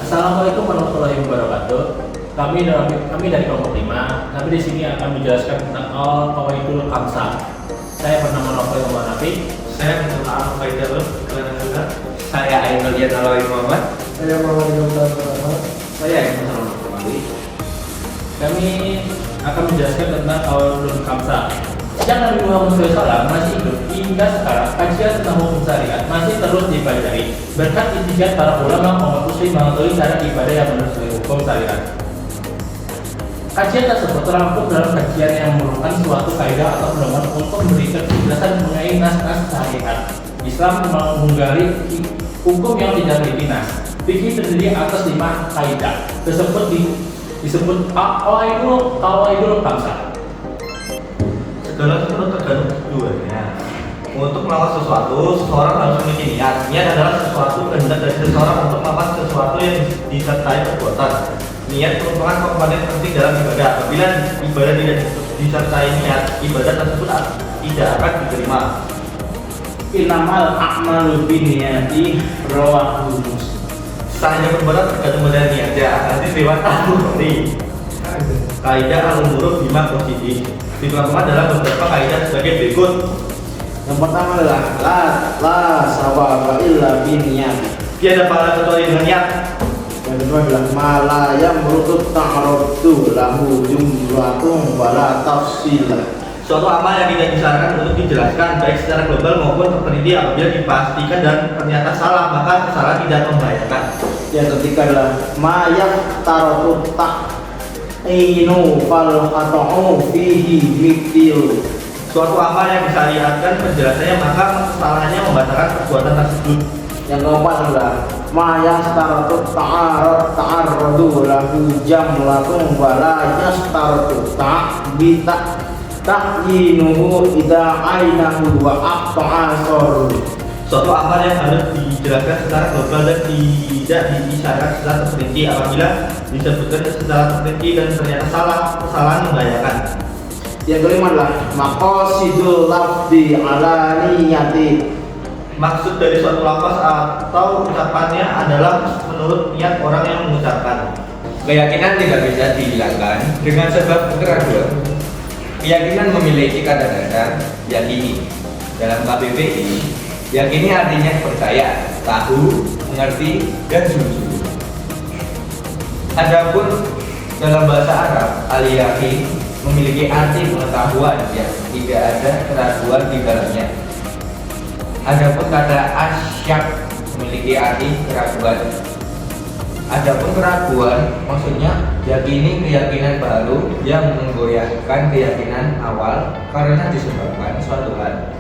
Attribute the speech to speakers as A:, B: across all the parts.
A: Assalamualaikum warahmatullahi wabarakatuh. Kami dari kelompok 5. Kami di sini akan menjelaskan tentang awal qawaidul khamsah. Saya bernama Novel Muhammad Nafi.
B: Saya Muhammad Faidul, juga. Saya Ainul Yatalawi Muhammad.
C: Saya Muhammad Yusuf.
B: Saya Muhammad Kembali.
A: Kami akan menjelaskan tentang qawaidul khamsah. Sejak Nabi Muhammad SAW masih hidup hingga sekarang, kajian tentang hukum syariat masih terus dipelajari. Berkat ijtihad para ulama, umat muslim mengetahui cara ibadah yang menurut hukum syariat. Kajian tersebut terangkum dalam kajian yang merupakan suatu kaidah atau pedoman untuk memberikan penjelasan mengenai nas-nas syariat. Islam mengunggali hukum yang tidak memiliki nas. Fikih terdiri atas 5 kaidah. Disebut qawaidul khamsah.
B: Segala sesuatu tergantung keduanya. Untuk melakukan sesuatu, seseorang harus memiliki niat. Niat adalah sesuatu kehendak dari seseorang untuk melakukan sesuatu yang disertai perbuatan. Niat merupakan komponen penting dalam ibadah. Apabila ibadah tidak disertai niat, ibadah tersebut tidak akan diterima.
A: Innamal a'malu binniyati rawahu Muslim.
B: Sahnya perbuatan tergantung pada niatnya. Nanti lewat Al-Bukhari. Kaidah al-umuru bima positif dituangkan dalam beberapa kaidah sebagai berikut.
C: Yang pertama adalah la sawaba illa binniyat.
B: Tiada pahala kecuali dengan niat.
C: Yang kedua adalah mala yang berutut ta'aruddu lahu jumlatun wala tafsilah.
B: Suatu amal yang tidak disarankan untuk dijelaskan baik secara global maupun terperinci apabila dipastikan dan ternyata salah, maka kesalahan tidak membahayakan.
C: Yang ketiga adalah ma yaqtaratu ta'inu fal qata'u fihi mithil.
B: Suatu amal yang disyariatkan penjelasannya maka kesalahannya membatalkan perbuatan tersebut.
C: Yang keempat adalah ma yaqtaratu ta'arrudu lahu jamlatun wala yaqtaratu ta'yinuhu idza ainahu wa aqta'a.
B: Suatu amal yang harus dijelaskan secara global dan tidak diisyaratkan secara terperinci apabila disebutkan secara terperinci dan ternyata salah, kesalahan membahayakan.
C: Yang kelima adalah maqasidul lafzi ala niyati.
B: Maksud dari suatu lafaz atau ucapannya adalah menurut niat orang yang mengucapkan.
D: Keyakinan tidak bisa dihilangkan dengan sebab keraguan. Keyakinan memiliki kata dasar yakini. Dalam KBBI, yakini artinya percaya, tahu, mengerti, dan sungguh. Adapun dalam bahasa Arab, al-yakin memiliki arti pengetahuan yang tidak ada keraguan di dalamnya. Adapun kata asyak memiliki arti keraguan. Adapun keraguan maksudnya yakini keyakinan baru yang menggoyahkan keyakinan awal karena disebabkan suatu hal.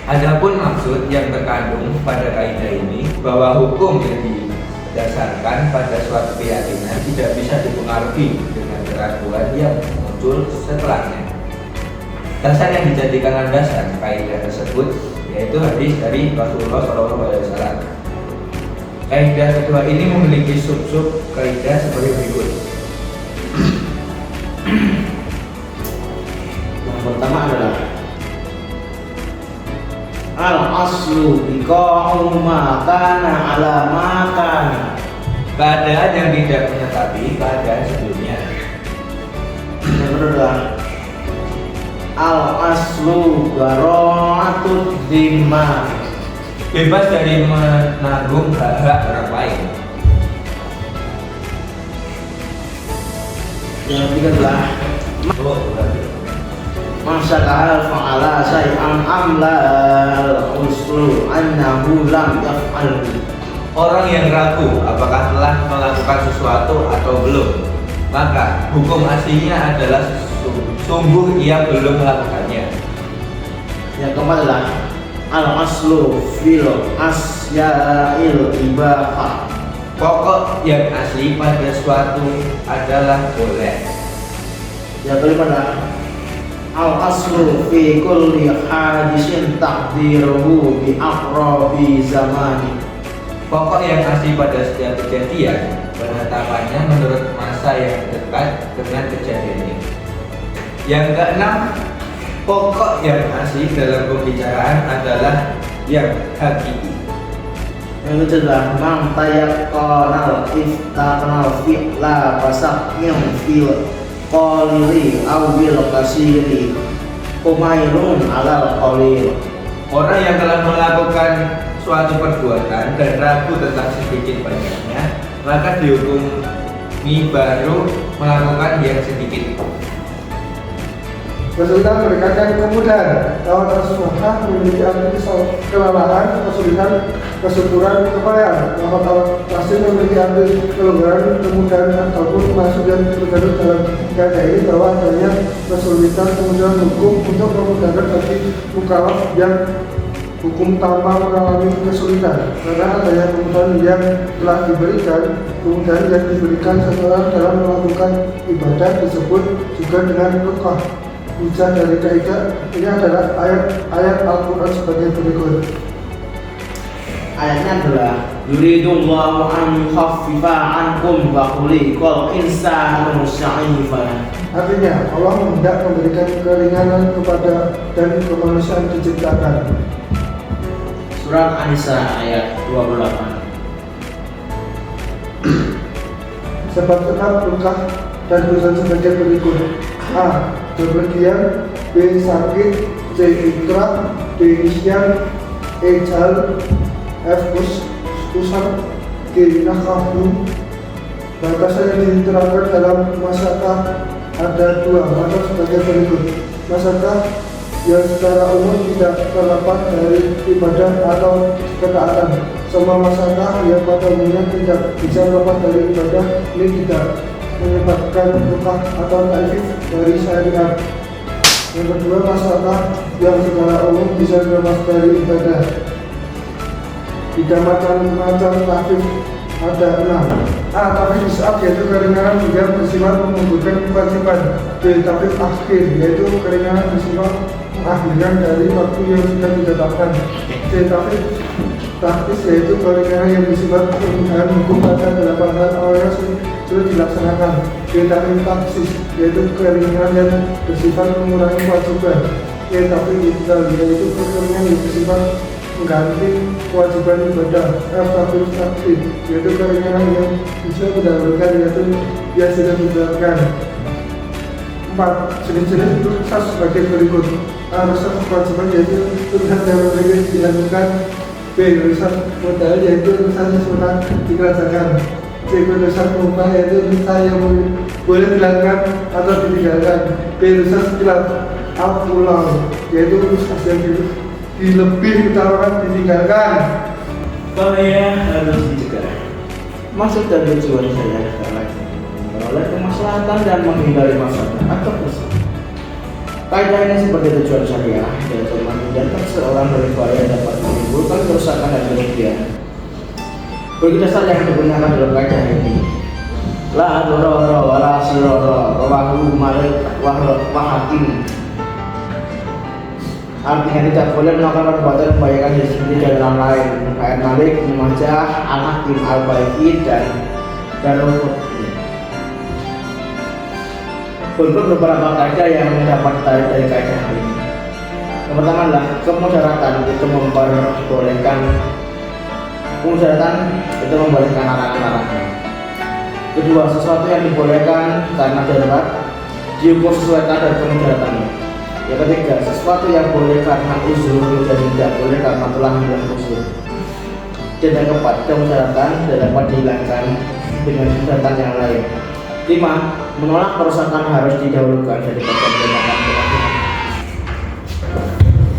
D: Adapun maksud yang terkandung pada kaidah ini bahwa hukum yang didasarkan pada suatu keyakinan tidak bisa dipengaruhi dengan keraguan yang muncul setelahnya. Dasar yang dijadikan landasan kaidah tersebut yaitu hadis dari Rasulullah SAW. Kaidah kedua ini memiliki sub-sub kaidah sebagai berikut.
C: Yang pertama adalah al-aslu biqa'u ma kana ala ma kana.
D: Keadaan yang tidak menetapi keadaan sebelumnya.
C: Yang kedua adalah al-aslu bara'atud dhimma.
D: Bebas dari menanggung hak-hak orang lain.
C: Yang ketiga adalah masyaallah fa'ala syai'an amla al-uslu annahu lam yaf'al.
D: Orang yang ragu apakah telah melakukan sesuatu atau belum, maka hukum aslinya adalah sungguh ia belum melakukannya.
C: Yang keempat adalah al-aslu fil asya'il ibahah.
D: Pokok yang asli pada suatu adalah boleh.
C: Yang kelima adalah al-aslu fi kulli hadisin taqdiruhu bi aqrabi zamani.
D: Pokok yang asli pada setiap kejadian penetapannya menurut masa yang dekat dengan kejadiannya. Yang keenam, pokok yang asli dalam pembicaraan adalah yang hakiki.
C: Yang ketiga, mang tayaqqanal iftaqnal fi'la fasaqnyum fil qalili awil kasiri umairun alal qalil.
D: Orang yang telah melakukan suatu perbuatan dan ragu tentang sedikit banyaknya, maka dihukumi baru melakukan yang sedikit.
E: Kesulitan berdekatan kemudahan. Lawan al-sunnah memiliki arti kelelahan, kesulitan, kesyukuran, kepayaan. Lawan al-nasir memiliki arti kelonggaran, kemudahan, ataupun maksud yang terkandung dalam kaidah ini bahwa adanya kesulitan kemudahan hukum untuk memudahkan bagi mukallaf yang hukum tanpa mengalami kesulitan. Karena adanya kemudahan yang telah diberikan, kemudahan yang diberikan seseorang dalam melakukan ibadah disebut juga dengan luqah. Hujah dari kaidah ini adalah ayat Al-Quran sebagai berikut.
C: Ayatnya adalah yuridullahu an yukhaffifa ankum wa khuliqal insanu sya'ifan.
E: Artinya Allah hendak memberikan keringanan kepada dan kemanusiaan diciptakan.
C: Surat An-Nisa ayat 28.
E: Sebab luka dan dosa sebagai berikut. A. Kepergian, B. Sakit, C. Ikrar, D. Isyan, E. Jahal, F. Usap, G. Nakhafu. Batasan yang diterapkan dalam masyarakat ada dua, maka sebagai berikut. Masyarakat yang secara umum tidak terlepas dari ibadah atau ketaatan. Semua masyarakat yang pada umumnya tidak bisa lepas dari ibadah ini tidak menyebabkan luka atau taifif dari syariat. Yang kedua, masalah yang secara umum bisa lepas dari ibadah. 3 macam taifif ada 6. A. Taifif is'ab, yaitu keringanan yang bersifat menggugurkan kewajiban. B. Taifif akhir, yaitu keringanan bersifat mengakhirkan dari waktu yang sudah ditetapkan. C. Taifif yaitu keringanan yang bersifat perubahan hukum pada 8 hal yang sudah dilaksanakan. Taifif taksis yaitu keringanan yang bersifat mengurangi kewajiban. Taifif ibdal yaitu keringanan yang bersifat mengganti kewajiban ibadah. Taifif takdir yaitu keringanan yang bisa mendahulukan yaitu yang sudah dilakukan. 4. Jenis-jenis rukhsah sebagai berikut. A. Rukhsah kewajiban yaitu rukhsah yang boleh dilakukan. B. Rukhsah modal yaitu rukhsah sunat dikerjakan. C. Rukhsah mubah yaitu rukhsah yang boleh dilakukan atau ditinggalkan. B. Rukhsah khilaf al-fulau yaitu rukhsah yang dilebih utamakan ditinggalkan.
C: Bahaya harus dicegah. Maksud dan tujuan saya adalah memperoleh kemaslahatan dan menghindari masalah atau musuh. Kaidah ini seperti tujuan syariah yaitu menghindari seorang dari bahaya dapat menimbulkan kerusakan dan kerugian. Bagi dasar yang digunakan dalam kaidah ini, la dororo wala siroro rawahu Malik wa Hakim. Artinya tidak boleh melakukan perbuatan membahayakan diri sendiri dan orang lain. Ayat Malik, Majah, Al-Hakim, Al-Baiki dan Darul. Berikut beberapa kaidah yang dapat ditarik dari kaidah ini. Yang pertama adalah kemudaratan itu membolehkan larangan-larangan. Kedua, sesuatu yang dibolehkan karena darurat diukur sesuai kadar kemudaratannya. Yang ketiga, sesuatu yang boleh karena uzur dan tidak boleh karena telah hilang uzur. Dan yang keempat, kemudaratan tidak dapat dihilangkan dengan mudaratan yang lain. 5. Menolak kerusakan harus didahulukan daripada tindakan kewajiban.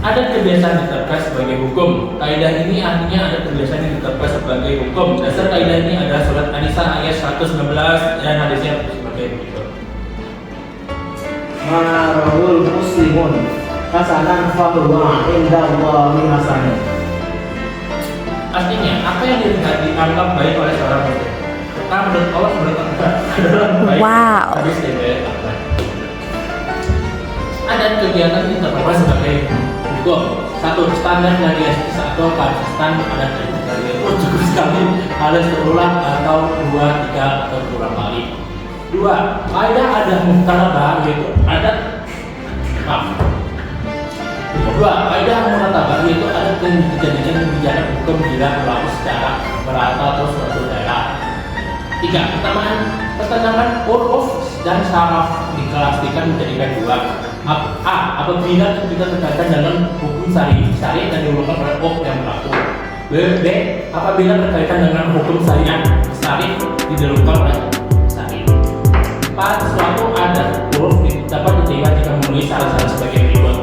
A: Adat kebiasaan ditetapkan sebagai hukum. Kaidah ini artinya adat kebiasaan ditetapkan sebagai hukum. Dasar kaidah ini adalah surat An-Nisa ayat 119 dan hadisnya sebagai berikut.
C: Marahul muslimun hasanan fahuwa indallahi hasanun.
A: Artinya, apa yang dianggap baik oleh seorang muslim, karena menurut Allah menurut Allah adalah baik.
F: Wow.
A: Hadis riwayat Ahmad. Adat kegiatan ditetapkan sebagai hukum. 1. Standar dari etis atau konsisten adat dari negara itu cukup sekali harus terulang atau 2, 3 atau berulang kali. 2. Kaidah ada muhtarabah yaitu adat Dua, kaidah muratabah yaitu ada yang dijadikan kebijakan hukum bila berlaku secara merata atau suatu daerah. Tiga, ketenangan uruf dan saraf dikelaskan menjadi dua. A. Apabila kita terkaitan dengan hukum syari dan diurutkan oleh hukum yang berlaku. B. Apabila berkaitan dengan hukum syariat syari dilakukan oleh syari. 4. Suatu adat uruf dapat diterima jika memenuhi syarat-syarat sebagai berikut.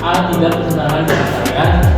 A: A. Tidak bertentangan dengan syariat.